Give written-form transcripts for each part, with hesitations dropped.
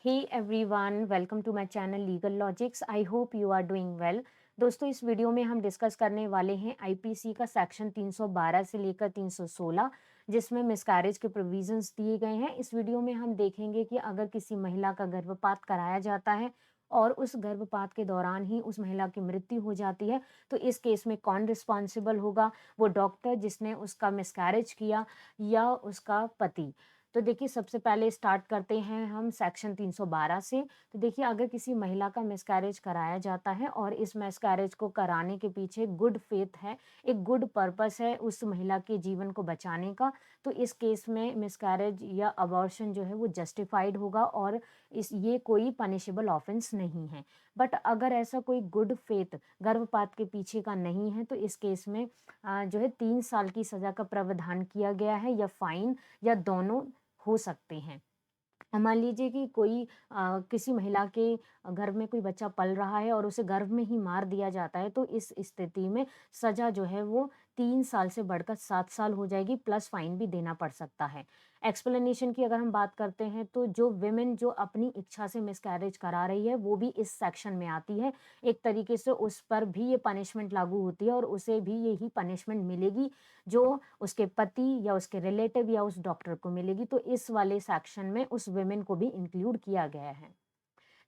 Hey everyone, welcome to my channel legal logics. I hope you are doing well. दोस्तों, इस video में हम discuss करने वाले हैं आईपीसी का सेक्शन 312 से लेकर 316, जिसमें मिसकैरेज के प्रोविजंस दिए गए हैं। इस वीडियो में हम देखेंगे कि अगर किसी महिला का गर्भपात कराया जाता है और उस गर्भपात के दौरान ही उस महिला की मृत्यु हो जाती है, तो इस केस में कौन रिस्पॉन्सिबल होगा? वो डॉक्टर जिसने उसका मिसकैरेज किया या उसका पति? तो देखिए, सबसे पहले स्टार्ट करते हैं हम सेक्शन 312 से। तो देखिए, अगर किसी महिला का मिसकैरेज कराया जाता है और इस मिसकैरेज को कराने के पीछे गुड फेथ है, एक गुड पर्पस है उस महिला के जीवन को बचाने का, तो इस केस में मिसकैरेज या अबॉर्शन जो है वो जस्टिफाइड होगा और इस ये कोई पनिशेबल ऑफेंस नहीं है। बट अगर ऐसा कोई गुड फेथ गर्भपात के पीछे का नहीं है, तो इस केस में जो है 3 साल की सजा का प्रावधान किया गया है, या फाइन, या दोनों हो सकते हैं। मान लीजिए कि कोई किसी महिला के गर्भ में कोई बच्चा पल रहा है और उसे गर्भ में ही मार दिया जाता है, तो इस स्थिति में सजा जो है वो 3 साल से बढ़कर 7 साल हो जाएगी, प्लस फाइन भी देना पड़ सकता है। एक्सप्लेनेशन की अगर हम बात करते हैं, तो जो विमेन जो अपनी इच्छा से मिसकैरेज करा रही है, वो भी इस सेक्शन में आती है। एक तरीके से उस पर भी ये पनिशमेंट लागू होती है और उसे भी यही पनिशमेंट मिलेगी जो उसके पति या उसके रिलेटिव या उस डॉक्टर को मिलेगी। तो इस वाले सेक्शन में उस विमेन को भी इंक्लूड किया गया है।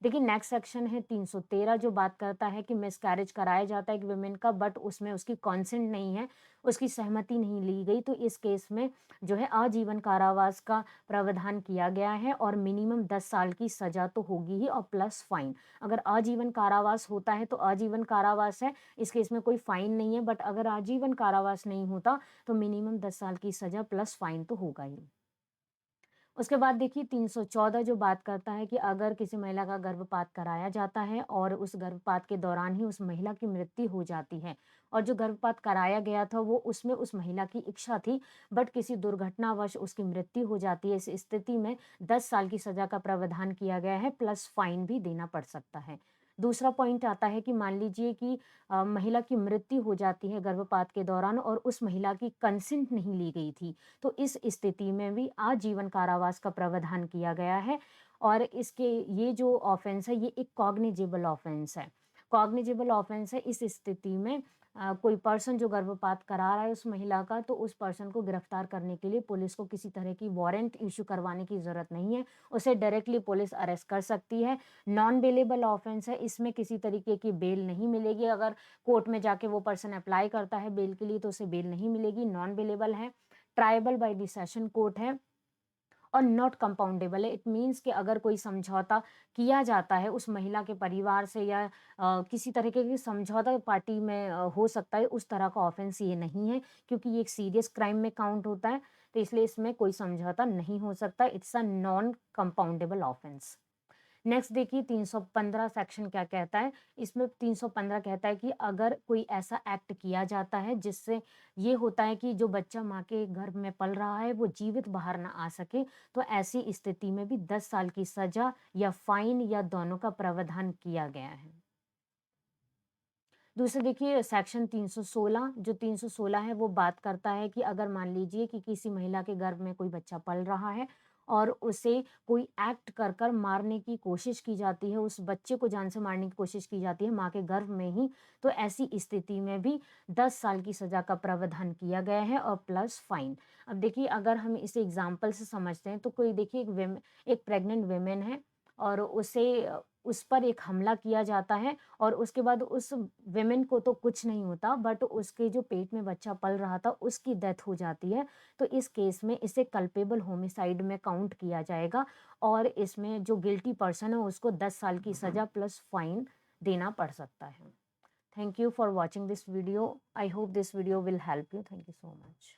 देखिए, नेक्स्ट सेक्शन है 313, जो बात करता है कि मिसकैरेज कराया जाता है एक विमेन का, बट उसमें उसकी कंसेंट नहीं है, उसकी सहमति नहीं ली गई, तो इस केस में जो है आजीवन कारावास का प्रावधान किया गया है और मिनिमम 10 साल की सजा तो होगी ही और प्लस फाइन। अगर आजीवन कारावास होता है तो आजीवन कारावास है, इस केस में कोई फाइन नहीं है। बट अगर आजीवन कारावास नहीं होता तो मिनिमम 10 साल की सजा प्लस फाइन तो होगा ही। उसके बाद देखिए 314, जो बात करता है कि अगर किसी महिला का गर्भपात कराया जाता है और उस गर्भपात के दौरान ही उस महिला की मृत्यु हो जाती है, और जो गर्भपात कराया गया था वो उसमें उस महिला की इच्छा थी, बट किसी दुर्घटनावश उसकी मृत्यु हो जाती है, इस स्थिति में 10 साल की सजा का प्रावधान किया गया है, प्लस फाइन भी देना पड़ सकता है। दूसरा पॉइंट आता है कि मान लीजिए कि महिला की मृत्यु हो जाती है गर्भपात के दौरान और उस महिला की कंसेंट नहीं ली गई थी, तो इस स्थिति में भी आजीवन कारावास का प्रावधान किया गया है। और इसके ये जो ऑफेंस है, ये एक कॉग्निजेबल ऑफेंस है। कॉग्निजेबल ऑफेंस है इस स्थिति में कोई पर्सन जो गर्भपात करा रहा है उस महिला का, तो उस पर्सन को गिरफ्तार करने के लिए पुलिस को किसी तरह की वारंट इश्यू करवाने की जरूरत नहीं है। उसे डायरेक्टली पुलिस अरेस्ट कर सकती है। नॉन बेलेबल ऑफेंस है, इसमें किसी तरीके की बेल नहीं मिलेगी। अगर कोर्ट में जाके वो पर्सन अप्लाई करता है बेल के लिए, तो उसे बेल नहीं मिलेगी, नॉन बेलेबल है। Tribal by the session court है और नॉट कंपाउंडेबल है। इट मीन्स कि अगर कोई समझौता किया जाता है उस महिला के परिवार से या किसी तरीके की समझौता पार्टी में हो सकता है, उस तरह का ऑफेंस ये नहीं है, क्योंकि ये एक सीरियस क्राइम में काउंट होता है, तो इसलिए इसमें कोई समझौता नहीं हो सकता। It's a non compoundable offence. Next देखिए 315 सेक्शन क्या कहता है। इसमें 315 कहता है कि अगर कोई ऐसा एक्ट किया जाता है जिससे ये होता है कि जो बच्चा माँ के गर्भ में पल रहा है वो जीवित बाहर ना आ सके, तो ऐसी स्थिति में भी 10 साल की सजा या फाइन या दोनों का प्रावधान किया गया है। दूसरा देखिए सेक्शन 316, जो 316 है वो बात करता है कि अगर मान लीजिए कि किसी महिला के गर्भ में कोई बच्चा पल रहा है और उसे कोई एक्ट कर कर मारने की कोशिश की जाती है, उस बच्चे को जान से मारने की कोशिश की जाती है माँ के गर्भ में ही, तो ऐसी स्थिति में भी 10 साल की सजा का प्रावधान किया गया है और प्लस फाइन। अब देखिए, अगर हम इसे एग्जाम्पल से समझते हैं, तो कोई देखिए एक प्रेग्नेंट वेमेन है और उस पर एक हमला किया जाता है और उसके बाद उस विमेन को तो कुछ नहीं होता, बट उसके जो पेट में बच्चा पल रहा था उसकी डेथ हो जाती है, तो इस केस में इसे कल्पेबल होमिसाइड में काउंट किया जाएगा और इसमें जो गिल्टी पर्सन है उसको 10 साल की सजा प्लस फाइन देना पड़ सकता है। Thank you for watching this video. I hope this video will help you. Thank you so much.